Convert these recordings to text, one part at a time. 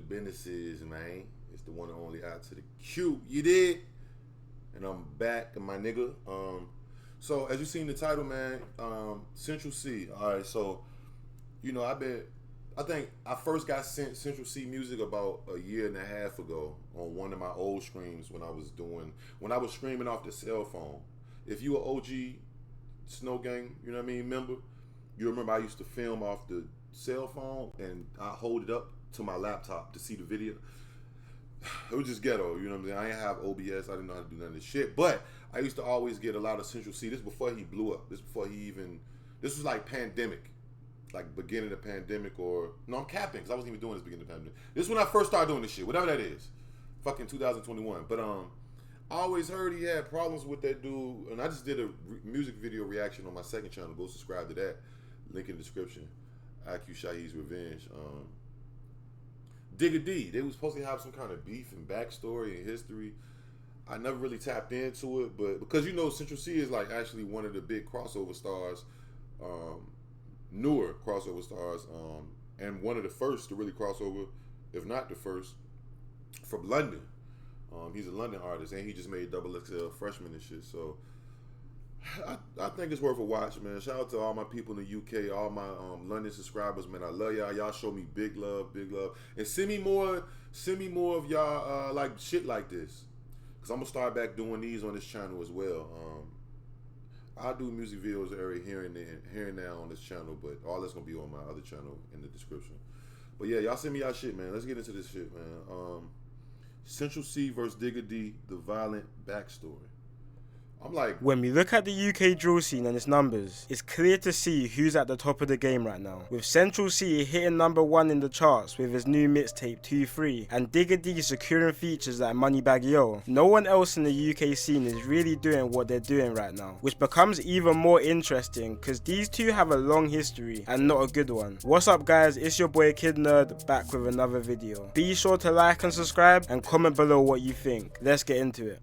businesses, man. It's the one and only out to the Q. You did? And I'm back, my nigga. So as you seen the title, man, Central C. All right, so I think I first got sent Central C music about a year and a half ago on one of my old streams when I was streaming off the cell phone. If you were OG Snow Gang, you know what I mean, member, you remember I used to film off the cell phone and I hold it up to my laptop to see the video. It was just ghetto, you know what I'm saying? I didn't have OBS, I didn't know how to do none of this shit, but I used to always get a lot of Central C. This before he blew up. This was like pandemic, like beginning of the pandemic, or no, I'm capping because I wasn't even doing this beginning of the pandemic. This is when I first started doing this shit, whatever that is, fucking 2021. But I always heard he had problems with that dude, and I just did a music video reaction on my second channel. Go subscribe to that, link in the description. IQ Shaheed's Revenge. Digga D, they was supposed to have some kind of beef and backstory and history. I never really tapped into it, but because Central C is like actually one of the big crossover stars, newer crossover stars, and one of the first to really cross over, if not the first, from London. He's a London artist, and he just made Double XL Freshman and shit. So I think it's worth a watch, man. Shout out to all my people in the UK, all my London subscribers, man. I love y'all. Y'all show me big love, and send me more of y'all like shit like this, cause I'm gonna start back doing these on this channel as well. I do music videos every here and now on this channel, but all that's gonna be on my other channel in the description. But yeah, y'all send me y'all shit, man. Let's get into this shit, man. Central C versus Digga D, the violent backstory. I'm like, when we look at the UK drill scene and its numbers, it's clear to see who's at the top of the game right now. With Central C hitting #1 in the charts with his new mixtape 2-3, and Digga D securing features like Moneybagg Yo, no one else in the UK scene is really doing what they're doing right now, which becomes even more interesting because these two have a long history and not a good one. What's up guys, it's your boy Kid Nerd back with another video. Be sure to like and subscribe and comment below what you think. Let's get into it.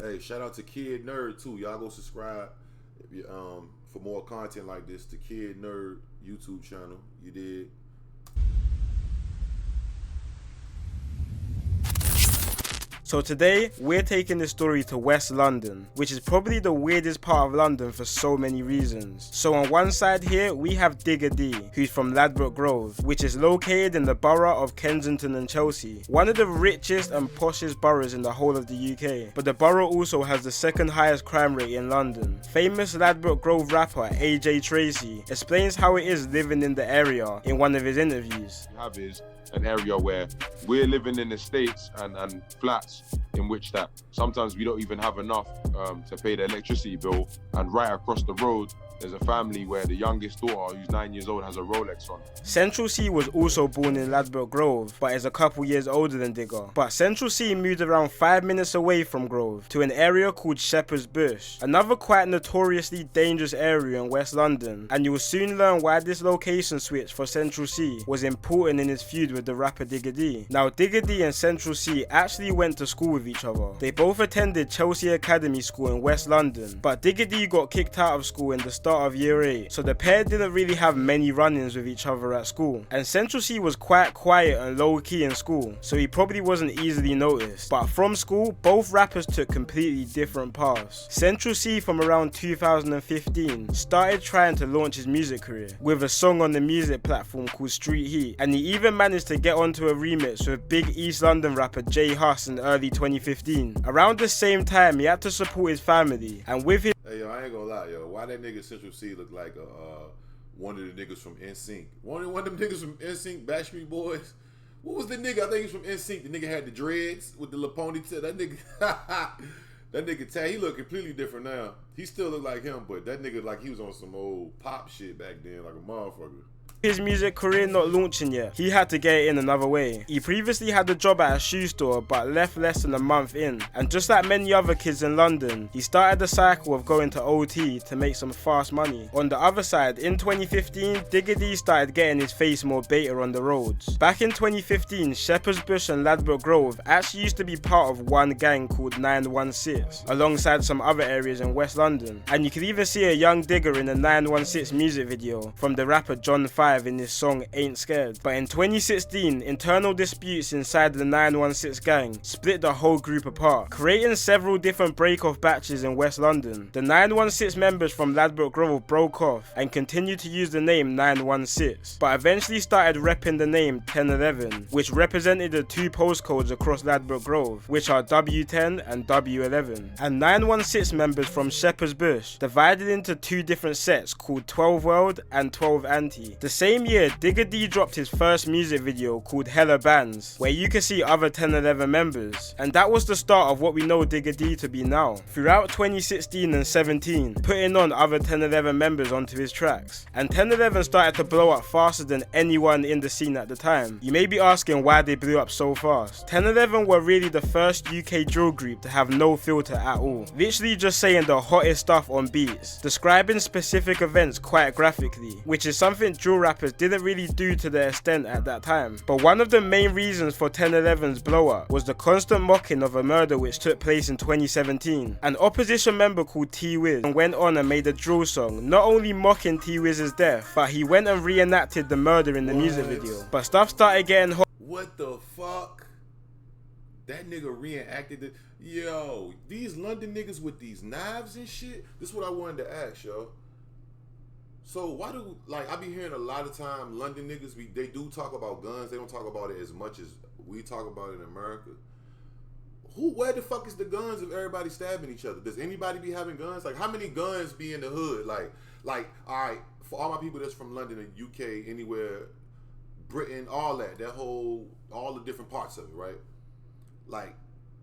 Hey, shout out to Kid Nerd too. Y'all go subscribe if you, for more content like this to Kid Nerd YouTube channel. You did. So today, we're taking this story to West London, which is probably the weirdest part of London for so many reasons. So on one side here, we have Digga D, who's from Ladbroke Grove, which is located in the borough of Kensington and Chelsea, one of the richest and poshest boroughs in the whole of the UK. But the borough also has the second highest crime rate in London. Famous Ladbroke Grove rapper AJ Tracy explains how it is living in the area in one of his interviews. Is an area where we're living in estates and flats in which that sometimes we don't even have enough to pay the electricity bill, and right across the road there's a family where the youngest daughter, who's 9 years old, has a Rolex on. Central C was also born in Ladbroke Grove, but is a couple years older than Digga. But Central C moved around 5 minutes away from Grove to an area called Shepherd's Bush, another quite notoriously dangerous area in West London, and you will soon learn why this location switch for Central C was important in his feud with the rapper Digga D. Now Digga D and Central C actually went to school with each other. They both attended Chelsea Academy School in West London, but Digga D got kicked out of school in the start of year 8, so the pair didn't really have many run-ins with each other at school. And Central C was quite quiet and low-key in school, so he probably wasn't easily noticed. But from school, both rappers took completely different paths. Central C from around 2015 started trying to launch his music career with a song on the music platform called Street Heat, and he even managed to get onto a remix with big East London rapper J Hus in early 2015. Around the same time, he had to support his family, and with his hey yo, I ain't gonna lie, yo. Why that nigga Central C look like one of the niggas from NSYNC? One of them niggas from NSYNC, Backstreet Boys. What was the nigga? I think he's from NSYNC. The nigga had the dreads with the little ponytail. That nigga, that nigga Tad, he look completely different now. He still look like him, but that nigga like he was on some old pop shit back then, like a motherfucker. his music career not launching yet, he had to get it in another way. He previously had a job at a shoe store but left less than a month in, and just like many other kids in London, he started the cycle of going to OT to make some fast money. On the other side, in 2015, Digga D started getting his face more beta on the roads. Back in 2015, Shepherd's Bush and Ladbroke Grove actually used to be part of one gang called 916, alongside some other areas in West London, and you could even see a young Digga in the 916 music video from the rapper John 5 in his song Ain't Scared. But in 2016, internal disputes inside the 916 gang split the whole group apart, creating several different break-off batches in West London. The 916 members from Ladbroke Grove broke off and continued to use the name 916, but eventually started repping the name 1011, which represented the two postcodes across Ladbroke Grove, which are W10 and W11. And 916 members from Shepherd's Bush divided into two different sets called 12 World and 12 Anti. The same year, Digga D dropped his first music video called Hella Bands, where you can see other 1011 members, and that was the start of what we know Digga D to be now. Throughout 2016 and 17, putting on other 1011 members onto his tracks, and 1011 started to blow up faster than anyone in the scene at the time. You may be asking why they blew up so fast. 1011 were really the first UK drill group to have no filter at all, literally just saying the hottest stuff on beats, describing specific events quite graphically, which is something drill rappers didn't really do to the extent at that time. But one of the main reasons for 1011's blow up was the constant mocking of a murder which took place in 2017. An opposition member called T-Wiz went on and made a drill song, not only mocking T-Wiz's death, but he went and reenacted the murder in the music video. But stuff started getting hot. What the fuck? That nigga reenacted it. Yo, these London niggas with these knives and shit. This is what I wanted to ask, yo. So why do, like, I be hearing a lot of time London niggas, they do talk about guns. They don't talk about it as much as we talk about it in America. Where the fuck is the guns of everybody stabbing each other? Does anybody be having guns? Like, how many guns be in the hood? Like, all right, for all my people that's from London and UK, anywhere, Britain, all that whole, all the different parts of it, right? Like,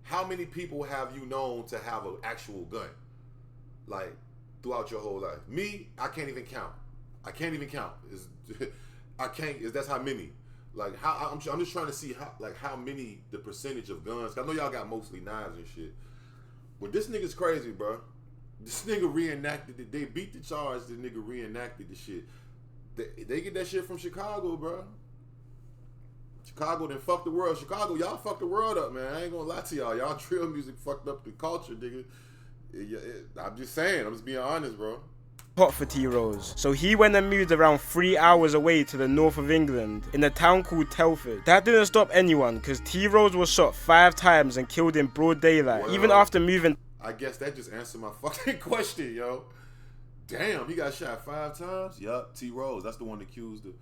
how many people have you known to have an actual gun? Like, throughout your whole life. Me, I can't even count. I can't even count. That's how many. Like, I'm just trying to see how many, the percentage of guns. I know y'all got mostly knives and shit. But this nigga's crazy, bro. This nigga reenacted it. They beat the charge. The nigga reenacted the shit. They get that shit from Chicago, bro. Chicago done fucked the world. Chicago, y'all fucked the world up, man. I ain't gonna lie to y'all. Y'all drill music fucked up the culture, nigga. I'm just saying. I'm just being honest, bro. Hot for T-Rose, so he went and moved around 3 hours away to the north of England in a town called Telford. That didn't stop anyone, because T-Rose was shot 5 times and killed in broad daylight, even after moving. I guess that just answered my fucking question, yo. Damn, he got shot 5 times? Yup, T-Rose, that's the one accused of.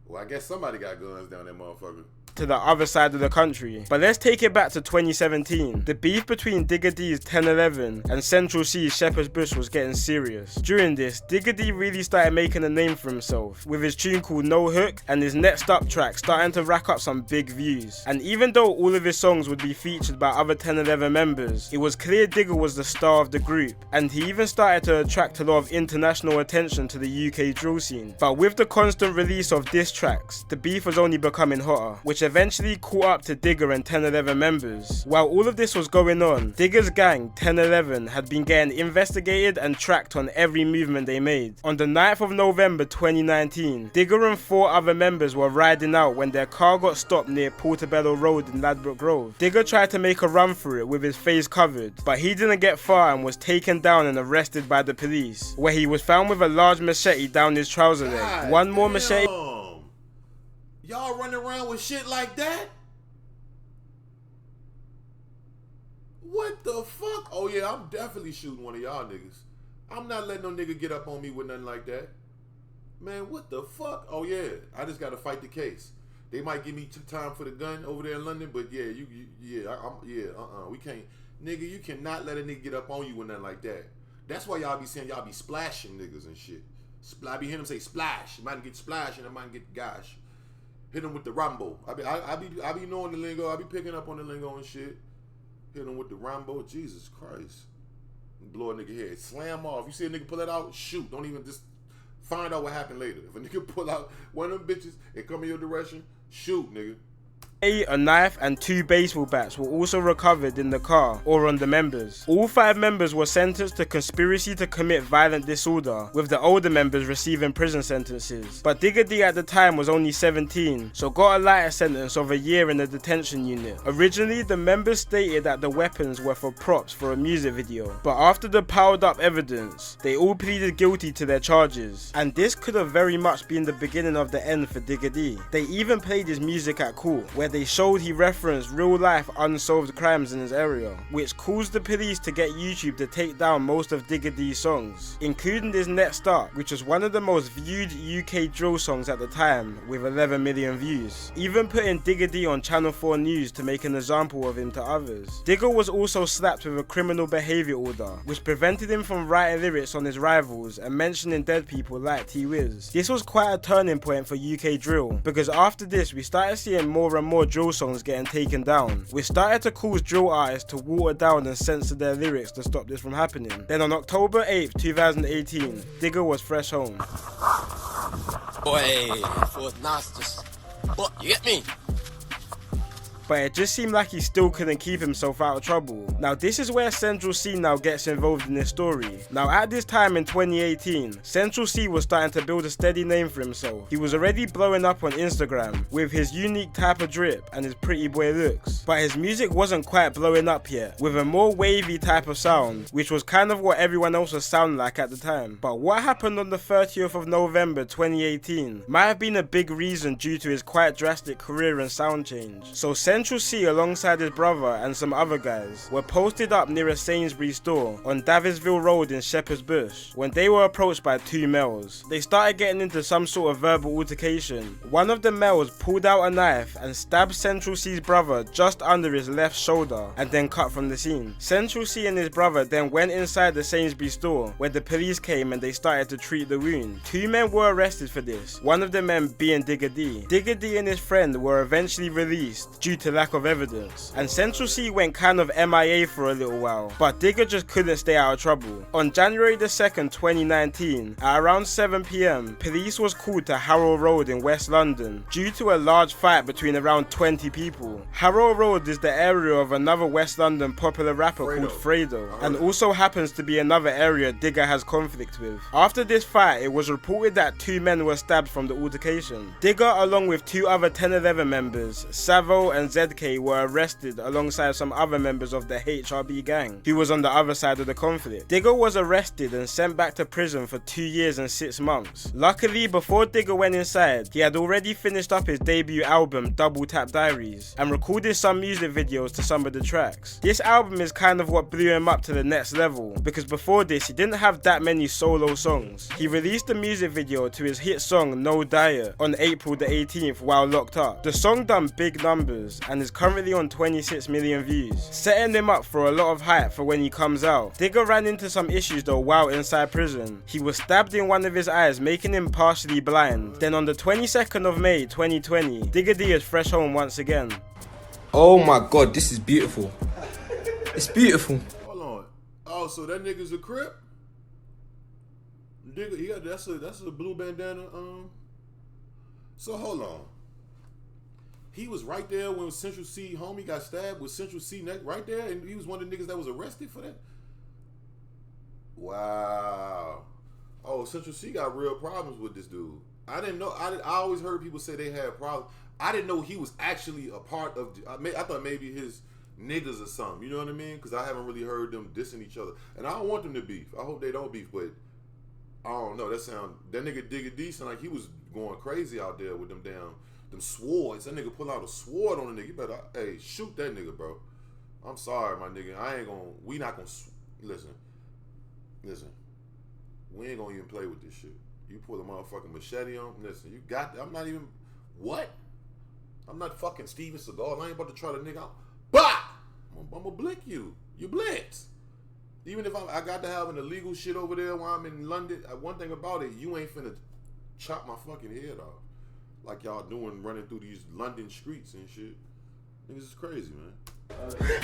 Well, I guess somebody got guns down there, motherfucker. To the other side of the country. But let's take it back to 2017. The beef between Digga D's 1011 and Central C's Shepherd's Bush was getting serious. During this, Digga D really started making a name for himself, with his tune called No Hook and his Next Up track starting to rack up some big views. And even though all of his songs would be featured by other 1011 members, it was clear Digga was the star of the group, and he even started to attract a lot of international attention to the UK drill scene. But with the constant release of diss tracks, the beef was only becoming hotter, which eventually caught up to Digga and 1011 members. While all of this was going on, Digga's gang, 1011, had been getting investigated and tracked on every movement they made. On the 9th of November 2019, Digga and 4 other members were riding out when their car got stopped near Portobello Road in Ladbroke Grove. Digga tried to make a run for it with his face covered, but he didn't get far and was taken down and arrested by the police, where he was found with a large machete down his trouser leg. One more machete. Y'all running around with shit like that? What the fuck? Oh yeah, I'm definitely shooting one of y'all niggas. I'm not letting no nigga get up on me with nothing like that. Man, what the fuck? Oh yeah, I just gotta fight the case. They might give me time for the gun over there in London, but yeah, we can't. Nigga, you cannot let a nigga get up on you with nothing like that. That's why y'all be saying y'all be splashing niggas and shit. I be hearing them say splash. You might get splash and I might get gosh. Hit him with the Rambo. I be knowing the lingo. I be picking up on the lingo and shit. Hit him with the Rambo. Jesus Christ. Blow a nigga head. Slam off. You see a nigga pull it out, shoot. Don't even just Find out what happened later. If a nigga pull out one of them bitches and come in your direction, shoot, nigga. A knife and 2 baseball bats were also recovered in the car or on the members. All 5 members were sentenced to conspiracy to commit violent disorder, with the older members receiving prison sentences. But Digga D at the time was only 17, so got a lighter sentence of a year in a detention unit. Originally, the members stated that the weapons were for props for a music video, but after the piled up evidence, they all pleaded guilty to their charges. And this could have very much been the beginning of the end for Digga D. They even played his music at court, where they showed he referenced real life unsolved crimes in his area, which caused the police to get YouTube to take down most of Digga D's songs, including his Net Start, which was one of the most viewed UK drill songs at the time with 11 million views, even putting Digga D on Channel 4 News to make an example of him to others. Digga was also slapped with a criminal behaviour order, which prevented him from writing lyrics on his rivals and mentioning dead people like T-Wiz. This was quite a turning point for UK drill, because after this we started seeing more and more drill songs getting taken down, which started to cause drill artists to water down and censor their lyrics to stop this from happening. Then on October 8th, 2018, Digga was fresh home. Boy, for nasty. But you get me? But it just seemed like he still couldn't keep himself out of trouble. Now this is where Central C now gets involved in this story. Now at this time in 2018, Central C was starting to build a steady name for himself. He was already blowing up on Instagram with his unique type of drip and his pretty boy looks. But his music wasn't quite blowing up yet, with a more wavy type of sound, which was kind of what everyone else was sounding like at the time. But what happened on the 30th of November 2018 might have been a big reason due to his quite drastic career and sound change. So Central C alongside his brother and some other guys were posted up near a Sainsbury's store on Davisville Road in Shepherd's Bush when they were approached by 2 males. They started getting into some sort of verbal altercation. One of the males pulled out a knife and stabbed Central C's brother just under his left shoulder and then cut from the scene. Central C and his brother then went inside the Sainsbury's store where the police came and they started to treat the wound. 2 men were arrested for this, one of the men being Digga D. Digga D and his friend were eventually released due to lack of evidence, and Central C went kind of MIA for a little while, but Digga just couldn't stay out of trouble. On January the 2nd, 2019, at around 7 PM, police was called to Harrow Road in West London due to a large fight between around 20 people. Harrow Road is the area of another West London popular rapper called Fredo, and also happens to be another area Digga has conflict with. After this fight, it was reported that 2 men were stabbed from the altercation. Digga, along with 2 other 1011 members, Savo and ZK, were arrested alongside some other members of the HRB gang, who was on the other side of the conflict. Digga was arrested and sent back to prison for 2 years and 6 months. Luckily, before Digga went inside, he had already finished up his debut album, Double Tap Diaries, and recorded some music videos to some of the tracks. This album is kind of what blew him up to the next level, because before this, he didn't have that many solo songs. He released a music video to his hit song, No Diet, on April the 18th while locked up. The song done big numbers and is currently on 26 million views, setting him up for a lot of hype for when he comes out. Digga ran into some issues though while inside prison. He was stabbed in one of his eyes, making him partially blind. Then on the 22nd of May 2020, Digga D is fresh home once again. Oh my god, this is beautiful. It's beautiful. Hold on. Oh, so that nigga's a Crip? Digga, he got that's a blue bandana. So hold on. He was right there when Central C homie got stabbed with Central C neck right there, and he was one of the niggas that was arrested for that. Wow. Oh, Central C got real problems with this dude. I didn't know. I always heard people say they had problems. I didn't know he was actually a part of. I thought maybe his niggas or something. You know what I mean? Because I haven't really heard them dissing each other, and I don't want them to beef. I hope they don't beef, but I don't know. That nigga Digga D sound like he was going crazy out there with them swords. That nigga pull out a sword on a nigga. You better, hey, shoot that nigga, bro. I'm sorry, my nigga. We not gonna, listen. We ain't gonna even play with this shit. You pull a motherfucking machete on, listen, you got, I'm not even, what? I'm not fucking Steven Seagal. I ain't about to try to nigga out. Bah! I'm gonna blick you. You blitz. Even if I got to have an illegal shit over there while I'm in London, one thing about it, you ain't finna chop my fucking head off. Like y'all doing running through these London streets and shit. Niggas is crazy, man.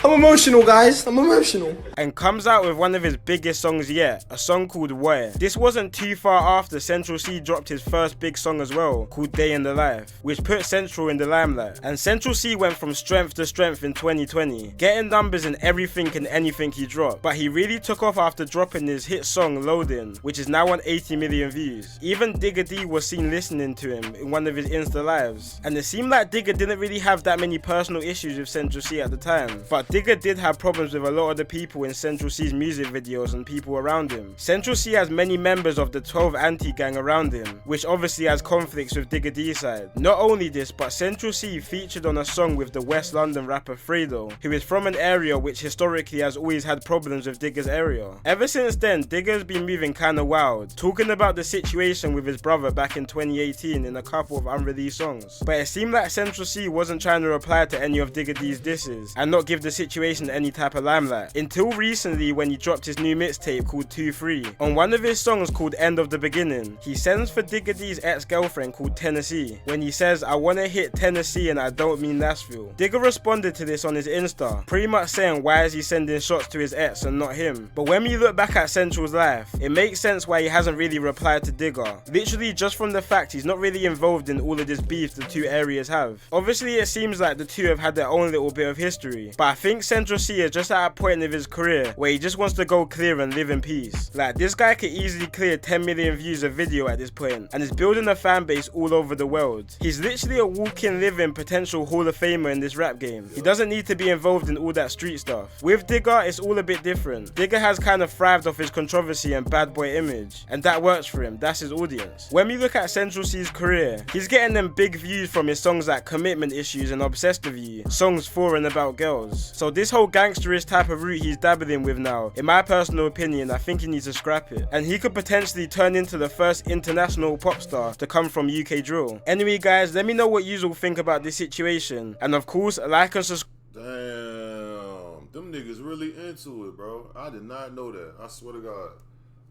I'm emotional, guys. I'm emotional. And comes out with one of his biggest songs yet, a song called Why. This wasn't too far after Central C dropped his first big song as well, called Day in the Life, which put Central in the limelight. And Central C went from strength to strength in 2020, getting numbers in everything and anything he dropped. But he really took off after dropping his hit song Loading, which is now on 80 million views. Even Digga D was seen listening to him in one of his Insta lives. And it seemed like Digga didn't really have that many personal issues with Central C at the time, but Digga did have problems with a lot of the people in Central C's music videos and people around him. Central C has many members of the 12 anti-gang around him, which obviously has conflicts with Digga D's side. Not only this, but Central C featured on a song with the West London rapper Fredo, who is from an area which historically has always had problems with Digga's area. Ever since then, Digga has been moving kinda wild, talking about the situation with his brother back in 2018 in a couple of unreleased songs. But it seemed like Central C wasn't trying to reply to any of Digga D's disses and not give the situation any type of limelight, until recently when he dropped his new mixtape called 2-3. On one of his songs called End of the Beginning, he sends for Digga D's ex-girlfriend called Tennessee, when he says, "I wanna hit Tennessee and I don't mean Nashville." Digga responded to this on his Insta, pretty much saying why is he sending shots to his ex and not him. But when we look back at Central's life, it makes sense why he hasn't really replied to Digga, literally just from the fact he's not really involved in all of this beef the two areas have. Obviously it seems like the two have had their own little bit of history, but I think Central C is just at a point of his career where he just wants to go clear and live in peace. Like, this guy could easily clear 10 million views a video at this point, and is building a fan base all over the world. He's literally a walking, living potential Hall of Famer in this rap game. He doesn't need to be involved in all that street stuff. With Digga, it's all a bit different. Digga has kind of thrived off his controversy and bad boy image, and that works for him. That's his audience. When we look at Central C's career, he's getting them big views from his songs like Commitment Issues and Obsessed with You, songs for and about girls. So this whole gangsterish type of route he's dabbling with now, in my personal opinion, I think he needs to scrap it. And he could potentially turn into the first international pop star to come from UK drill. Anyway guys, let me know what you all think about this situation. And of course, like and subscribe. Damn, them niggas really into it, bro. I did not know that. I swear to God.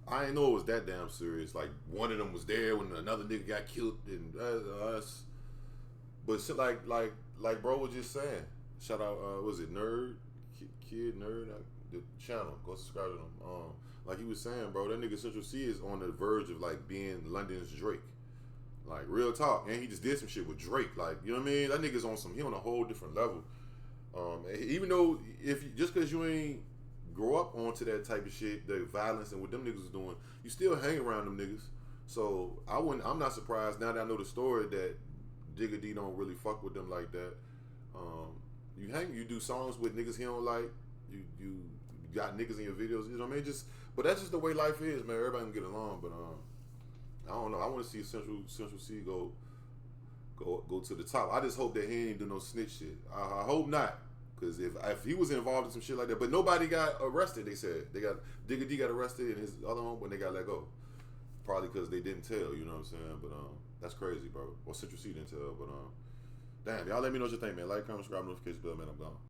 I didn't know it was that damn serious. Like, one of them was there when another nigga got killed, and us. But shit, like bro was just saying. Shout out, was it Nerd? Kid Nerd? The channel. Go subscribe to them. Like he was saying, bro, that nigga Central C is on the verge of like being London's Drake. Like, real talk. And he just did some shit with Drake. Like, you know what I mean? That nigga's on he on a whole different level. Even though just cause you ain't grow up onto that type of shit, the violence and what them niggas was doing, you still hang around them niggas. So I'm not surprised now that I know the story that Digga D don't really fuck with them like that. You do songs with niggas he don't like. You got niggas in your videos. You know what I mean? But that's just the way life is, man. Everybody can get along. But I don't know. I want to see Central C go to the top. I just hope that he ain't do no snitch shit. I hope not. Because if he was involved in some shit like that, but nobody got arrested. They said Digga D got arrested and his other one when they got let go. Probably because they didn't tell. You know what I'm saying? But that's crazy, bro. Well, Central C didn't tell. But damn, y'all let me know what you think, man. Like, comment, subscribe, notification bell, man. I'm gone.